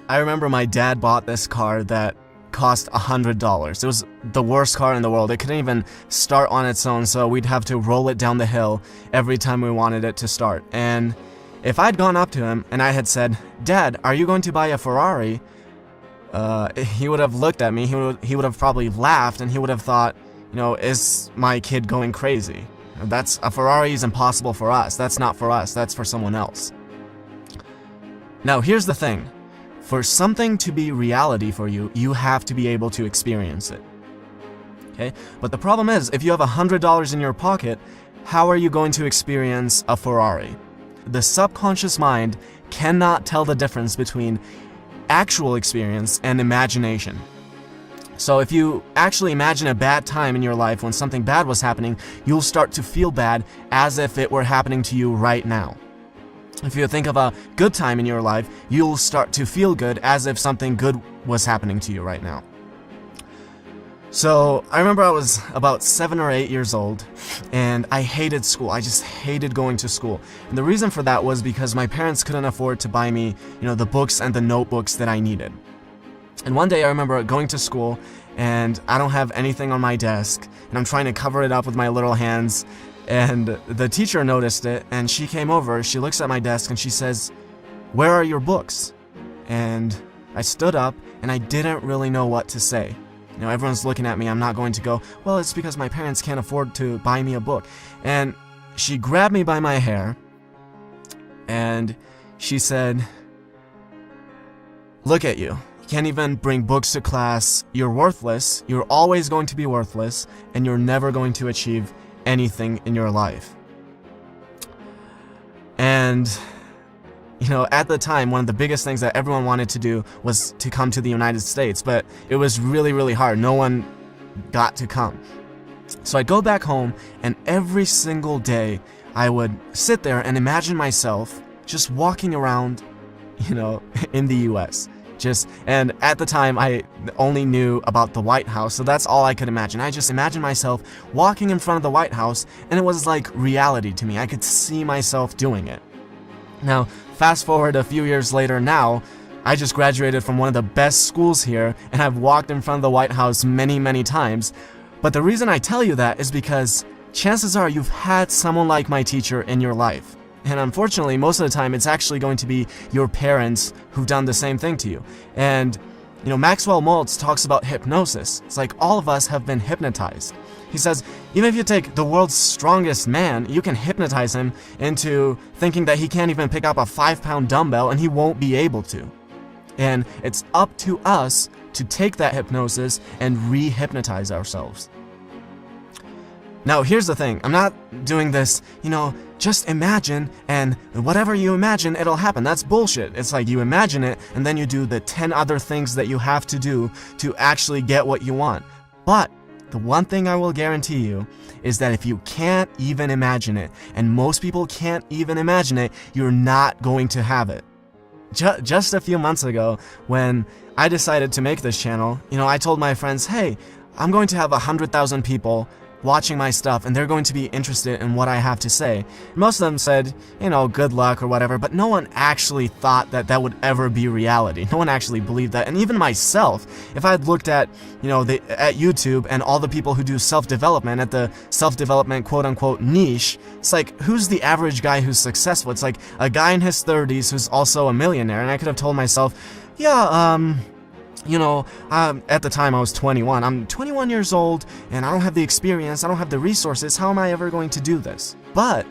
I remember my dad bought this car that cost $100. It was the worst car in the world. It couldn't even start on its own, so we'd have to roll it down the hill every time we wanted it to start. And if I'd gone up to him and I had said, "Dad, are you going to buy a Ferrari?" He would have looked at me, he would have probably laughed, and he would have thought, is my kid going crazy? A Ferrari is impossible for us. That's not for us. That's for someone else. Now, here's the thing. For something to be reality for you, you have to be able to experience it. Okay? But the problem is, if you have $100 in your pocket, how are you going to experience a Ferrari? The subconscious mind cannot tell the difference between actual experience and imagination. So if you actually imagine a bad time in your life when something bad was happening, you'll start to feel bad as if it were happening to you right now. If you think of a good time in your life, you'll start to feel good as if something good was happening to you right now. So I remember I was about 7 or 8 years old, and I hated school. I just hated going to school. And the reason for that was because my parents couldn't afford to buy me, the books and the notebooks that I needed. And one day I remember going to school, and I don't have anything on my desk, and I'm trying to cover it up with my little hands. And the teacher noticed it, and she came over, she looks at my desk, and she says, "Where are your books?" And I stood up, and I didn't really know what to say. Everyone's looking at me, I'm not going to go, "Well, it's because my parents can't afford to buy me a book." And she grabbed me by my hair, and she said, "Look at you. You can't even bring books to class. You're worthless. You're always going to be worthless, and you're never going to achieve anything in your life." And at the time, one of the biggest things that everyone wanted to do was to come to the United States, but it was really, really hard. No one got to come. So I'd go back home, and every single day I would sit there and imagine myself just walking around, in the US. And at the time, I only knew about the White House, so that's all I could imagine. I just imagined myself walking in front of the White House, and it was like reality to me. I could see myself doing it. Now, fast forward a few years later now, I just graduated from one of the best schools here, and I've walked in front of the White House many, many times. But the reason I tell you that is because chances are you've had someone like my teacher in your life. And unfortunately, most of the time, it's actually going to be your parents who've done the same thing to you. And, Maxwell Maltz talks about hypnosis. It's like all of us have been hypnotized. He says, even if you take the world's strongest man, you can hypnotize him into thinking that he can't even pick up a 5-pound dumbbell, and he won't be able to. And it's up to us to take that hypnosis and re-hypnotize ourselves. Now, here's the thing. I'm not doing this, just imagine, and whatever you imagine, it'll happen. That's bullshit. It's like you imagine it, and then you do the 10 other things that you have to do to actually get what you want. But the one thing I will guarantee you is that if you can't even imagine it, and most people can't even imagine it, you're not going to have it. Just a few months ago, when I decided to make this channel, I told my friends, "Hey, I'm going to have 100,000 people watching my stuff, and they're going to be interested in what I have to say." Most of them said, good luck or whatever, but no one actually thought that that would ever be reality. No one actually believed that. And even myself, if I had looked at, at YouTube and all the people who do self-development at the self-development quote-unquote niche, it's like, who's the average guy who's successful? It's like a guy in his 30s who's also a millionaire, and I could have told myself, at the time I was 21. I'm 21 years old, and I don't have the experience, I don't have the resources. How am I ever going to do this? But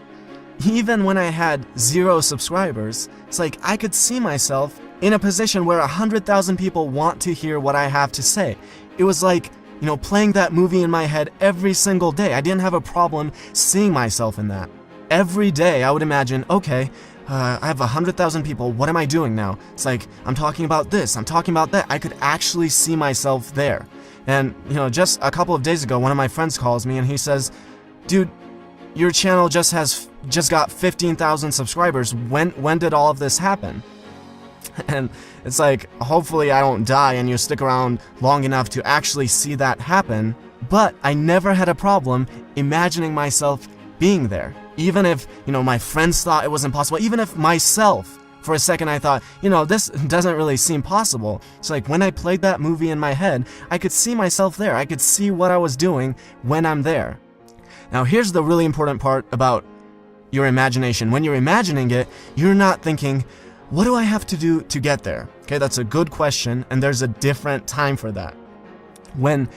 even when I had 0 subscribers, it's like I could see myself in a position where 100,000 people want to hear what I have to say. It was like, playing that movie in my head every single day. I didn't have a problem seeing myself in that. Every day I would imagine, okay, I have 100,000 people, what am I doing now? It's like, I'm talking about this, I'm talking about that. I could actually see myself there. And, just a couple of days ago, one of my friends calls me and he says, "Dude, your channel just got 15,000 subscribers. When did all of this happen?" And it's like, hopefully I don't die and you stick around long enough to actually see that happen. But I never had a problem imagining myself being there. Even if, my friends thought it was impossible, even if myself, for a second I thought, this doesn't really seem possible. It's like when I played that movie in my head, I could see myself there. I could see what I was doing when I'm there. Now here's the really important part about your imagination. When you're imagining it, you're not thinking, what do I have to do to get there? Okay, that's a good question, and there's a different time for that. When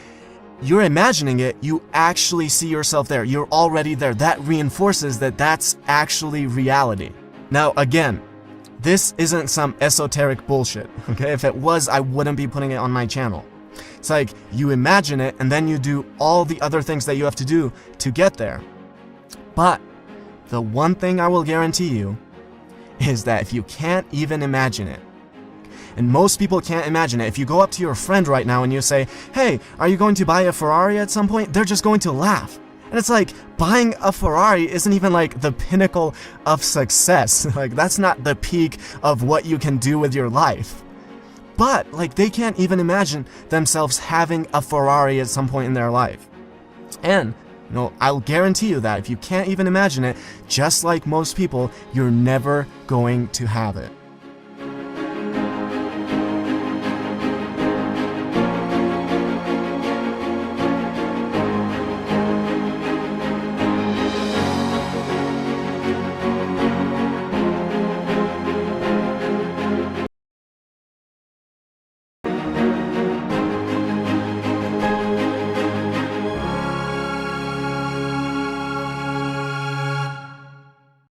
you're imagining it, you actually see yourself there. You're already there. That reinforces that that's actually reality. Now, again, this isn't some esoteric bullshit, okay? If it was, I wouldn't be putting it on my channel. It's like you imagine it, and then you do all the other things that you have to do to get there. But the one thing I will guarantee you is that if you can't even imagine it, and most people can't imagine it, if you go up to your friend right now and you say, hey, are you going to buy a Ferrari at some point? They're just going to laugh. And it's like, buying a Ferrari isn't even like the pinnacle of success. Like, that's not the peak of what you can do with your life. But, like, they can't even imagine themselves having a Ferrari at some point in their life. And, I'll guarantee you that if you can't even imagine it, just like most people, you're never going to have it.